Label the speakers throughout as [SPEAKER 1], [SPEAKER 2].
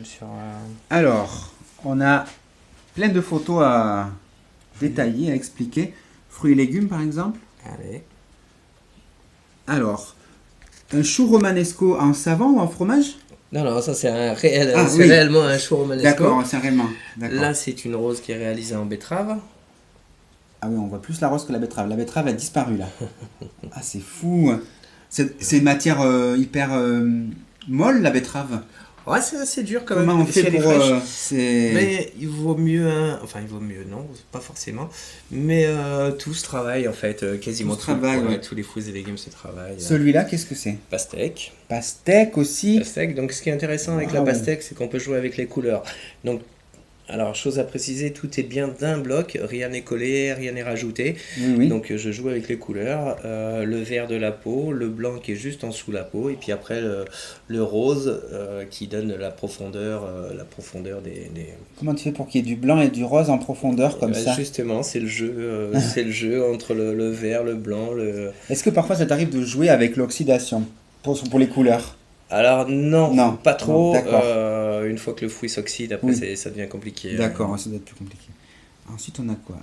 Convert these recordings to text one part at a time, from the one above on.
[SPEAKER 1] Sur,
[SPEAKER 2] Alors, on a plein de photos à détailler, à expliquer. Fruits et légumes, par exemple.
[SPEAKER 1] Allez.
[SPEAKER 2] Alors, un chou romanesco en savon ou en fromage?
[SPEAKER 1] Non, non, ça c'est
[SPEAKER 2] Ah
[SPEAKER 1] c'est
[SPEAKER 2] oui,
[SPEAKER 1] réellement un chou romanesco.
[SPEAKER 2] d'accord, c'est réellement. D'accord.
[SPEAKER 1] Là, c'est une rose qui est réalisée en betterave.
[SPEAKER 2] Ah oui, on voit plus la rose que la betterave. La betterave a disparu là. Ah, c'est fou. C'est une matière hyper molle, la betterave.
[SPEAKER 1] Ouais, c'est assez dur quand
[SPEAKER 2] Comment
[SPEAKER 1] même
[SPEAKER 2] on
[SPEAKER 1] si
[SPEAKER 2] fait
[SPEAKER 1] elle est
[SPEAKER 2] pour...
[SPEAKER 1] fraîche.
[SPEAKER 2] c'est...
[SPEAKER 1] Mais il vaut mieux, enfin il vaut mieux, non, pas forcément. Mais tout se travaille en fait, quasiment
[SPEAKER 2] Tout se travaille, ouais.
[SPEAKER 1] tous les fruits et légumes se travaillent.
[SPEAKER 2] Celui-là, qu'est-ce que c'est?
[SPEAKER 1] Pastèque.
[SPEAKER 2] Pastèque aussi.
[SPEAKER 1] Pastèque. Donc ce qui est intéressant avec la
[SPEAKER 2] Waouh.
[SPEAKER 1] pastèque, c'est qu'on peut jouer avec les couleurs. Donc alors, chose à préciser, tout est bien d'un bloc, rien n'est collé, rien n'est rajouté.
[SPEAKER 2] Oui, oui.
[SPEAKER 1] Donc, je joue avec les couleurs, le vert de la peau, le blanc qui est juste en dessous la peau, et puis après le rose qui donne la profondeur des...
[SPEAKER 2] Comment tu fais pour qu'il y ait du blanc et du rose en profondeur comme ça?
[SPEAKER 1] Justement, c'est le jeu entre le vert, le blanc, le...
[SPEAKER 2] Est-ce que parfois ça t'arrive de jouer avec l'oxydation pour les couleurs?
[SPEAKER 1] Alors non,
[SPEAKER 2] Non,
[SPEAKER 1] pas
[SPEAKER 2] non,
[SPEAKER 1] trop.
[SPEAKER 2] d'accord.
[SPEAKER 1] Une fois que le fruit s'oxyde, après
[SPEAKER 2] Oui.
[SPEAKER 1] ça devient compliqué.
[SPEAKER 2] D'accord, ça doit être plus compliqué. Ensuite, on a quoi?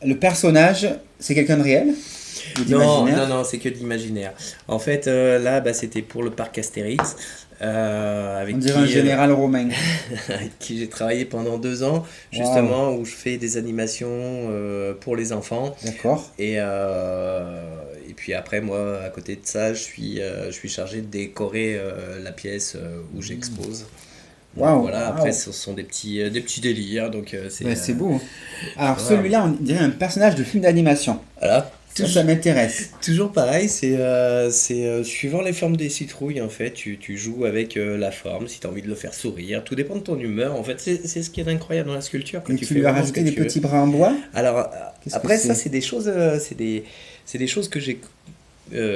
[SPEAKER 2] Le personnage, c'est quelqu'un de réel? Ou
[SPEAKER 1] Non,
[SPEAKER 2] d'imaginaire?
[SPEAKER 1] non, c'est que de l'imaginaire. En fait, là, bah, c'était pour le parc Astérix,
[SPEAKER 2] On dirait un général romain.
[SPEAKER 1] avec qui j'ai travaillé pendant 2 ans,
[SPEAKER 2] Waouh,
[SPEAKER 1] justement, où je fais des animations pour les enfants.
[SPEAKER 2] d'accord.
[SPEAKER 1] Et puis après, moi, à côté de ça, je suis chargé de décorer la pièce où j'expose. Donc
[SPEAKER 2] Waouh,
[SPEAKER 1] voilà, après,
[SPEAKER 2] waouh.
[SPEAKER 1] ce sont des petits délires, donc
[SPEAKER 2] Ouais, c'est beau, hein. Alors,
[SPEAKER 1] voilà.
[SPEAKER 2] celui-là, on dirait un personnage de film d'animation.
[SPEAKER 1] Voilà.
[SPEAKER 2] Ça m'intéresse.
[SPEAKER 1] Toujours pareil, suivant les formes des citrouilles, en fait, tu joues avec la forme, si tu as envie de le faire sourire, tout dépend de ton humeur, en fait, c'est ce qui est incroyable dans la sculpture, que
[SPEAKER 2] Et
[SPEAKER 1] tu
[SPEAKER 2] tu
[SPEAKER 1] fais
[SPEAKER 2] lui as
[SPEAKER 1] vraiment ce que
[SPEAKER 2] rajouté des
[SPEAKER 1] tu veux.
[SPEAKER 2] petits bras en bois?
[SPEAKER 1] Alors,
[SPEAKER 2] Qu'est-ce que
[SPEAKER 1] après, ça,
[SPEAKER 2] c'est?
[SPEAKER 1] c'est des choses, c'est des choses que j'ai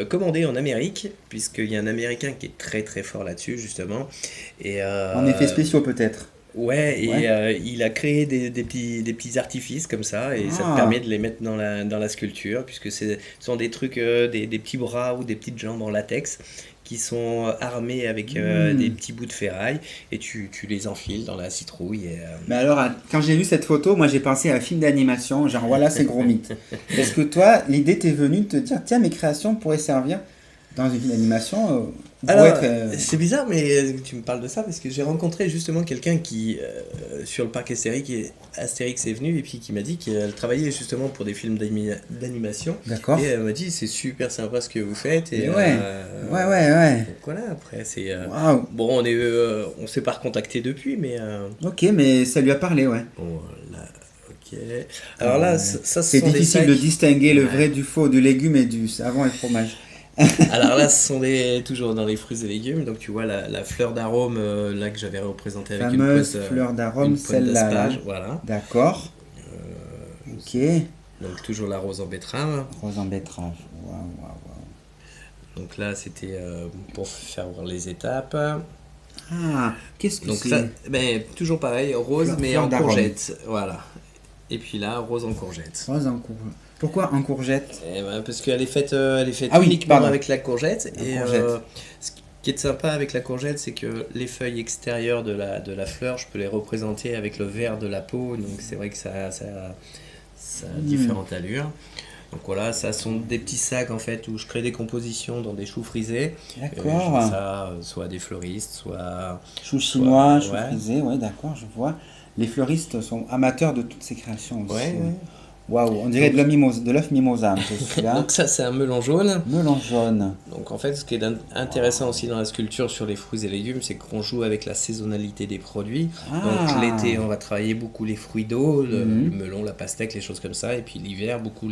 [SPEAKER 1] commandées en Amérique, puisqu'il y a un Américain qui est très très fort là-dessus, justement, et
[SPEAKER 2] En effets spéciaux, peut-être.
[SPEAKER 1] ouais,
[SPEAKER 2] Ouais.
[SPEAKER 1] et il a créé des petits artifices comme ça, et ça te
[SPEAKER 2] Ah.
[SPEAKER 1] permet de les mettre dans la sculpture, puisque ce sont des trucs, des petits bras ou des petites jambes en latex qui sont armés avec des
[SPEAKER 2] Hmm.
[SPEAKER 1] petits bouts de ferraille, et tu les enfiles dans la citrouille.
[SPEAKER 2] Mais alors, quand j'ai vu cette photo, moi j'ai pensé à un film d'animation, genre voilà, c'est gros mythe. Est-ce que toi, l'idée t'est venue de te dire, tiens, mes créations pourraient servir dans une film d'animation pour
[SPEAKER 1] Alors,
[SPEAKER 2] être.
[SPEAKER 1] c'est bizarre, mais tu me parles de ça parce que j'ai rencontré justement quelqu'un qui, sur le parc Astérix est venu et puis qui m'a dit qu'elle travaillait justement pour des films d'animation.
[SPEAKER 2] D'accord.
[SPEAKER 1] Et elle m'a dit, c'est super sympa ce que vous faites. Et
[SPEAKER 2] Mais ouais, ouais, ouais, ouais.
[SPEAKER 1] donc voilà, après, c'est.
[SPEAKER 2] Waouh.
[SPEAKER 1] Bon, on s'est pas recontacté depuis, mais.
[SPEAKER 2] Ok, mais ça lui a parlé, ouais.
[SPEAKER 1] Bon, là, ok. Alors là, ça, ce
[SPEAKER 2] C'est
[SPEAKER 1] sont des
[SPEAKER 2] difficile de
[SPEAKER 1] sacs.
[SPEAKER 2] distinguer le
[SPEAKER 1] Ouais.
[SPEAKER 2] vrai du faux, du légume et du savon et fromage.
[SPEAKER 1] Alors là, ce sont toujours dans les fruits et légumes. Donc tu vois la fleur d'arôme là que j'avais représentée avec
[SPEAKER 2] Fameuse fleur d'arôme,
[SPEAKER 1] une pointe
[SPEAKER 2] celle-là, là.
[SPEAKER 1] d'asperge, voilà.
[SPEAKER 2] D'accord. Ok.
[SPEAKER 1] Donc toujours la rose en betterave.
[SPEAKER 2] Rose en betterave. Waouh, waouh,
[SPEAKER 1] Donc là, c'était pour faire voir les étapes.
[SPEAKER 2] waouh. Ah, qu'est-ce que
[SPEAKER 1] Donc ça,
[SPEAKER 2] c'est?
[SPEAKER 1] ben, toujours pareil, rose mais
[SPEAKER 2] Fleur
[SPEAKER 1] en
[SPEAKER 2] d'arôme.
[SPEAKER 1] courgette, voilà. Et puis là, rose en courgette.
[SPEAKER 2] Rose en courgette. Pourquoi en courgette?
[SPEAKER 1] Eh ben, parce qu'elle est elle est faite
[SPEAKER 2] Ah oui,
[SPEAKER 1] uniquement
[SPEAKER 2] pardon.
[SPEAKER 1] avec la courgette.
[SPEAKER 2] La
[SPEAKER 1] Et
[SPEAKER 2] courgette.
[SPEAKER 1] ce qui est sympa avec la courgette, c'est que les feuilles extérieures de la fleur, je peux les représenter avec le vert de la peau. Donc c'est vrai que ça a différentes allures. Donc voilà, ça sont des petits sacs en fait où je crée des compositions dans des choux frisés. Je
[SPEAKER 2] D'accord.
[SPEAKER 1] fais ça soit à des fleuristes,
[SPEAKER 2] Chou chinois, chou
[SPEAKER 1] ouais.
[SPEAKER 2] frisé, ouais, d'accord, je vois. Les fleuristes sont amateurs de toutes ces créations aussi.
[SPEAKER 1] Ouais, ouais.
[SPEAKER 2] Waouh, on dirait de l'œuf mimosa, un peu celui-là.
[SPEAKER 1] Donc ça c'est un melon jaune.
[SPEAKER 2] Melon jaune.
[SPEAKER 1] Donc en fait, ce qui est intéressant aussi dans la sculpture sur les fruits et légumes, c'est qu'on joue avec la saisonnalité des produits.
[SPEAKER 2] Ah.
[SPEAKER 1] Donc l'été, on va travailler beaucoup les fruits d'eau, le
[SPEAKER 2] Mhm.
[SPEAKER 1] melon, la pastèque, les choses comme ça. Et puis l'hiver, beaucoup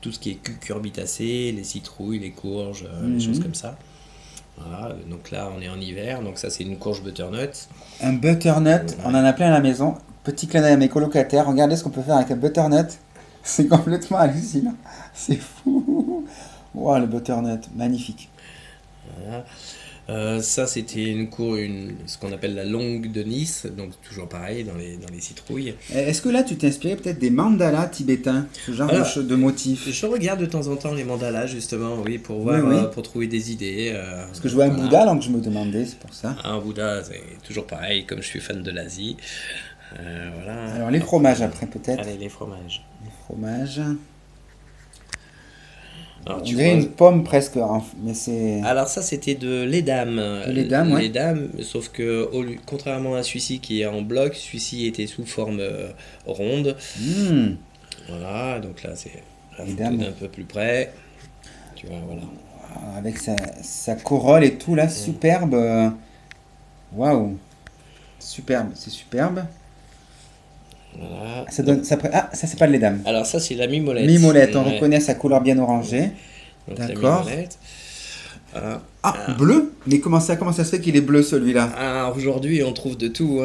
[SPEAKER 1] tout ce qui est cucurbitacées, les citrouilles, les courges, les choses comme ça. Voilà, donc là, on est en hiver. Donc ça, c'est une courge butternut.
[SPEAKER 2] Un butternut, on en a plein à la maison. Petit clin d'œil à mes colocataires, regardez ce qu'on peut faire avec un butternut. C'est complètement hallucinant. C'est fou. Waouh, le butternut, magnifique.
[SPEAKER 1] Voilà. Ça, c'était ce qu'on appelle la longue de Nice, donc toujours pareil dans les citrouilles.
[SPEAKER 2] Est-ce que là, tu t'es inspiré peut-être des mandalas tibétains, ce genre
[SPEAKER 1] Alors,
[SPEAKER 2] de motifs?
[SPEAKER 1] Je regarde de temps en temps les mandalas, justement, oui, pour
[SPEAKER 2] Oui,
[SPEAKER 1] voir,
[SPEAKER 2] oui.
[SPEAKER 1] pour trouver des idées.
[SPEAKER 2] Parce que je vois un
[SPEAKER 1] Voilà.
[SPEAKER 2] Bouddha, donc je me demandais, c'est pour ça.
[SPEAKER 1] Un Bouddha, c'est toujours pareil, comme je suis fan de l'Asie. Voilà.
[SPEAKER 2] Alors, les fromages après, peut-être.
[SPEAKER 1] Allez, les fromages.
[SPEAKER 2] Les fromages.
[SPEAKER 1] Alors,
[SPEAKER 2] On
[SPEAKER 1] tu
[SPEAKER 2] dirait
[SPEAKER 1] vois,
[SPEAKER 2] une pomme presque, mais c'est...
[SPEAKER 1] alors ça, c'était de l'édame.
[SPEAKER 2] De l'édame, ouais.
[SPEAKER 1] L'édame, sauf que contrairement à celui-ci qui est en bloc, celui-ci était sous forme ronde.
[SPEAKER 2] Hmm.
[SPEAKER 1] Voilà, donc là, c'est la photo
[SPEAKER 2] L'édame.
[SPEAKER 1] d'un peu plus près. Tu vois, voilà.
[SPEAKER 2] Avec sa corolle et tout, là, superbe. Waouh. Superbe, c'est superbe.
[SPEAKER 1] Voilà.
[SPEAKER 2] Ça donne, ah, ça c'est pas de l'édame.
[SPEAKER 1] Alors ça, c'est la mimolette.
[SPEAKER 2] Mimolette, on
[SPEAKER 1] Ouais.
[SPEAKER 2] reconnaît sa couleur bien orangée.
[SPEAKER 1] Donc, la
[SPEAKER 2] D'accord.
[SPEAKER 1] mimolette. Voilà.
[SPEAKER 2] Ah, bleu? Mais comment ça se fait qu'il est bleu celui-là?
[SPEAKER 1] Alors aujourd'hui, on trouve de tout.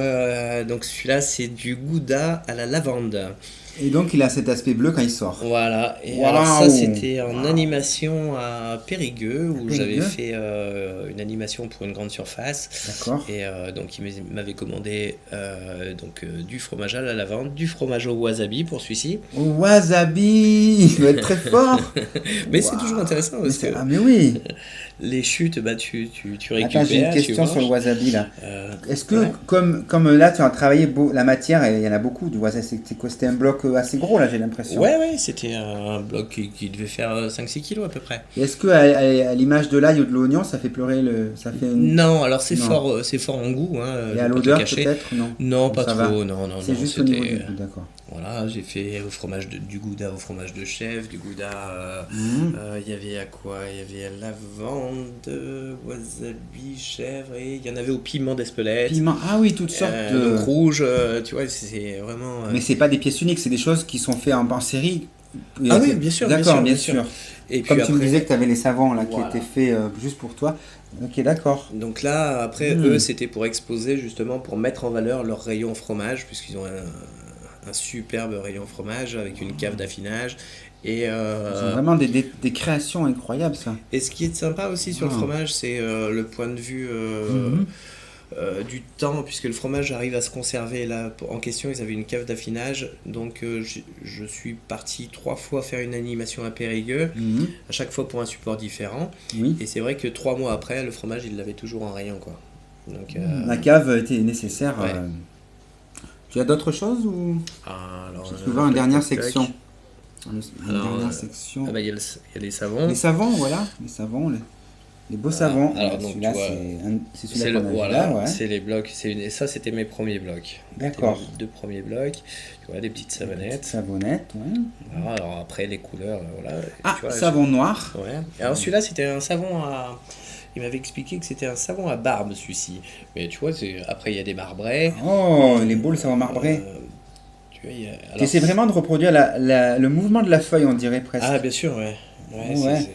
[SPEAKER 1] Donc celui-là, c'est du gouda à la lavande.
[SPEAKER 2] Et donc il a cet aspect bleu quand il sort.
[SPEAKER 1] Voilà. Et
[SPEAKER 2] Waouh.
[SPEAKER 1] alors ça, c'était en animation à Périgueux, où j'avais
[SPEAKER 2] Périgueux.
[SPEAKER 1] fait une animation pour une grande surface.
[SPEAKER 2] D'accord.
[SPEAKER 1] Et donc il m'avait commandé du fromage à la lavande, du fromage au wasabi pour celui-ci.
[SPEAKER 2] Wasabi! Il doit être très fort.
[SPEAKER 1] Mais c'est
[SPEAKER 2] Waouh.
[SPEAKER 1] toujours intéressant
[SPEAKER 2] Mais
[SPEAKER 1] parce
[SPEAKER 2] c'est-
[SPEAKER 1] que
[SPEAKER 2] Ah mais oui.
[SPEAKER 1] les chutes, bah, tu récupères,
[SPEAKER 2] Attends, j'ai une
[SPEAKER 1] tu
[SPEAKER 2] question sur le
[SPEAKER 1] manges.
[SPEAKER 2] wasabi là. Est-ce que,
[SPEAKER 1] Ouais.
[SPEAKER 2] comme là, tu as travaillé la matière, et il y en a beaucoup du wasabi, c'est quoi? C'était un bloc assez gros là, j'ai l'impression.
[SPEAKER 1] Ouais, c'était un bloc qui devait faire 5-6 kilos à peu près.
[SPEAKER 2] Et est-ce que à l'image de l'ail ou de l'oignon, ça fait pleurer le. Ça fait une...
[SPEAKER 1] Non, alors c'est
[SPEAKER 2] Non.
[SPEAKER 1] fort en goût, hein,
[SPEAKER 2] Et
[SPEAKER 1] je vais
[SPEAKER 2] à
[SPEAKER 1] pas te
[SPEAKER 2] l'odeur
[SPEAKER 1] cacher.
[SPEAKER 2] peut-être? Non.
[SPEAKER 1] Non,
[SPEAKER 2] Ou
[SPEAKER 1] pas
[SPEAKER 2] ça
[SPEAKER 1] trop,
[SPEAKER 2] va?
[SPEAKER 1] non,
[SPEAKER 2] C'est juste au niveau du
[SPEAKER 1] c'était...
[SPEAKER 2] goût, d'accord.
[SPEAKER 1] Voilà, j'ai fait du gouda au fromage de chèvre, du gouda...
[SPEAKER 2] Mhm.
[SPEAKER 1] Il y avait à quoi? Il y avait lavande, wasabi, chèvre, et il y en avait au piment d'Espelette.
[SPEAKER 2] Piment. Ah oui, toutes sortes de.
[SPEAKER 1] Donc rouge, tu vois, c'est vraiment...
[SPEAKER 2] Mais c'est pas des pièces uniques, c'est des choses qui sont faites en série.
[SPEAKER 1] Ah oui, bien sûr,
[SPEAKER 2] D'accord,
[SPEAKER 1] bien
[SPEAKER 2] bien
[SPEAKER 1] sûr.
[SPEAKER 2] sûr.
[SPEAKER 1] Et
[SPEAKER 2] Comme
[SPEAKER 1] puis
[SPEAKER 2] tu me
[SPEAKER 1] après...
[SPEAKER 2] disais que tu avais les savons là
[SPEAKER 1] Voilà.
[SPEAKER 2] qui étaient faits juste pour toi. Ok, d'accord.
[SPEAKER 1] Donc là, après, eux, c'était pour exposer, justement, pour mettre en valeur leur rayon fromage, puisqu'ils ont un superbe rayon fromage avec une cave d'affinage. Et,
[SPEAKER 2] Ils ont vraiment des créations incroyables, ça.
[SPEAKER 1] et ce qui est sympa aussi sur le
[SPEAKER 2] Ah.
[SPEAKER 1] fromage, c'est le point de vue
[SPEAKER 2] Mhm.
[SPEAKER 1] du temps, puisque le fromage arrive à se conserver. Là, en question, ils avaient une cave d'affinage. Donc, je suis parti 3 fois faire une animation à Périgueux,
[SPEAKER 2] Mhm.
[SPEAKER 1] à chaque fois pour un support différent.
[SPEAKER 2] Oui.
[SPEAKER 1] Et c'est vrai que 3 mois après, le fromage, il l'avait toujours en rayon, quoi. Donc,
[SPEAKER 2] La cave était nécessaire.
[SPEAKER 1] Ouais.
[SPEAKER 2] Tu as d'autres choses ou
[SPEAKER 1] alors,
[SPEAKER 2] je peux voir une dernière
[SPEAKER 1] tac, tac.
[SPEAKER 2] section. Une
[SPEAKER 1] Alors,
[SPEAKER 2] dernière section.
[SPEAKER 1] Ah bah, il y a les savons.
[SPEAKER 2] Les savons, voilà. Les savons, les beaux savons.
[SPEAKER 1] alors, donc,
[SPEAKER 2] Celui-là,
[SPEAKER 1] tu vois,
[SPEAKER 2] c'est
[SPEAKER 1] C'est
[SPEAKER 2] celui-là
[SPEAKER 1] le,
[SPEAKER 2] qu'on a vu
[SPEAKER 1] voilà,
[SPEAKER 2] là, ouais.
[SPEAKER 1] c'est les blocs. Et ça, c'était mes premiers blocs.
[SPEAKER 2] D'accord.
[SPEAKER 1] C'était mes 2 premiers blocs. Tu vois, des petites savonnettes.
[SPEAKER 2] Savonnette, ouais.
[SPEAKER 1] Voilà, alors après, les couleurs, voilà.
[SPEAKER 2] Ah,
[SPEAKER 1] tu vois,
[SPEAKER 2] savon noir.
[SPEAKER 1] Ouais. Alors celui-là, c'était un savon à... Il m'avait expliqué que c'était un savon à barbe, celui-ci. Mais tu vois, après, il y a des marbrés.
[SPEAKER 2] Oh, les beaux, le savon marbré.
[SPEAKER 1] Tu vois, alors...
[SPEAKER 2] Tu essaies vraiment de reproduire le mouvement de la feuille, on dirait presque.
[SPEAKER 1] Ah, bien sûr, ouais. Ouais,
[SPEAKER 2] Ouais.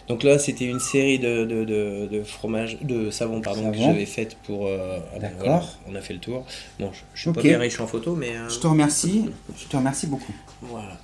[SPEAKER 1] Donc là, c'était une série de fromages, de savons, pardon, que
[SPEAKER 2] Savon.
[SPEAKER 1] j'avais faite pour...
[SPEAKER 2] D'accord.
[SPEAKER 1] voilà, on a fait le tour. Bon, je suis
[SPEAKER 2] Ok.
[SPEAKER 1] pas bien riche en photo, mais...
[SPEAKER 2] Je te remercie beaucoup.
[SPEAKER 1] Voilà.